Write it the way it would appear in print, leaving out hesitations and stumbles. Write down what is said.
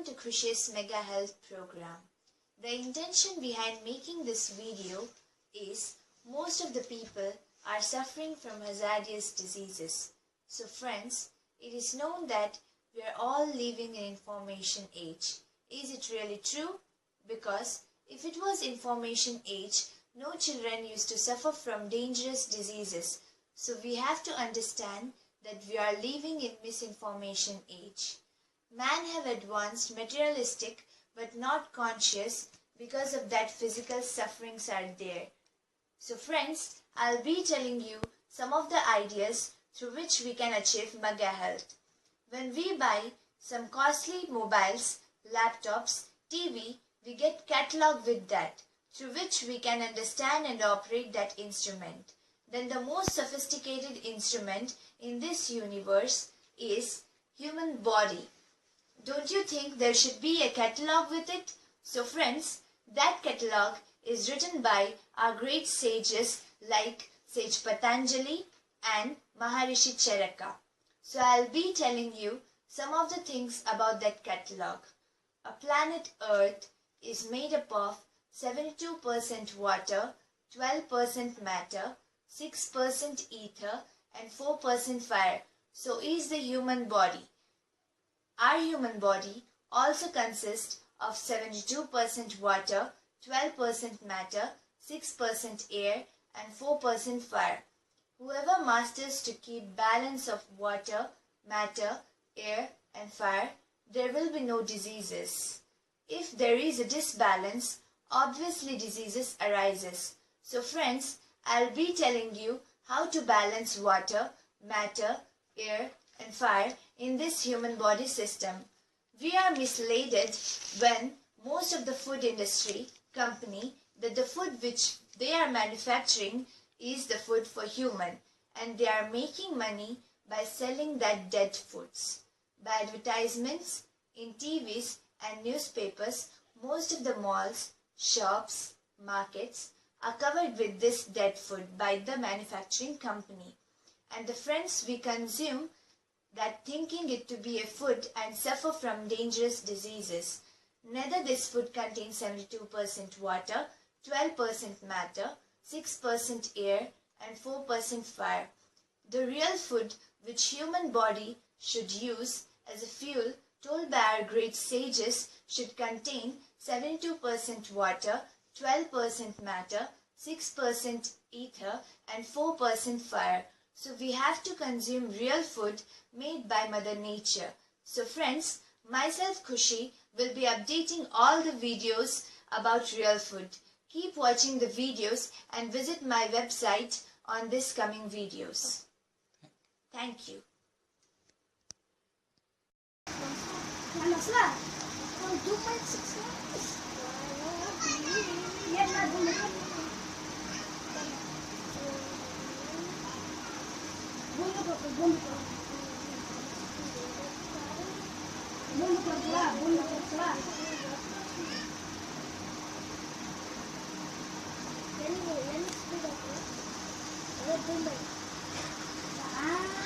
Welcome to Khushi's Mega Health Program. The intention behind making this video is most of the people are suffering from hazardous diseases. So friends, it is known that we are all living in information age. Is it really true? Because if it was information age, no children used to suffer from dangerous diseases. So we have to understand that we are living in misinformation age. Man have advanced materialistic but not conscious, because of that physical sufferings are there. So friends, I'll be telling you some of the ideas through which we can achieve mega health. When we buy some costly mobiles, laptops, TV, we get catalog with that, through which we can understand and operate that instrument. Then the most sophisticated instrument in this universe is human body. Don't you think there should be a catalog with it? So friends, that catalog is written by our great sages like Sage Patanjali and Maharishi Charaka. So I'll be telling you some of the things about that catalog. A planet Earth is made up of 72% water, 12% matter, 6% ether and 4% fire. So is the human body. Our human body also consists of 72% water, 12% matter, 6% air and 4% fire. Whoever masters to keep balance of water, matter, air and fire, there will be no diseases. If there is a disbalance, obviously diseases arises. So friends, I'll be telling you how to balance water, matter, air and fire in this human body system. We are misled when most of the food industry company that the food which they are manufacturing is the food for human, and they are making money by selling that dead foods. By advertisements in TVs and newspapers, most of the malls, shops, markets are covered with this dead food by the manufacturing company. And the friends, we consume that thinking it to be a food and suffer from dangerous diseases. Neither this food contains 72% water, 12% matter, 6% air and 4% fire. The real food which human body should use as a fuel, told by our great sages, should contain 72% water, 12% matter, 6% ether and 4% fire. So we have to consume real food made by Mother Nature. So friends, myself Khushi will be updating all the videos about real food. Keep watching the videos and visit my website on this coming videos. Thank you. Ah.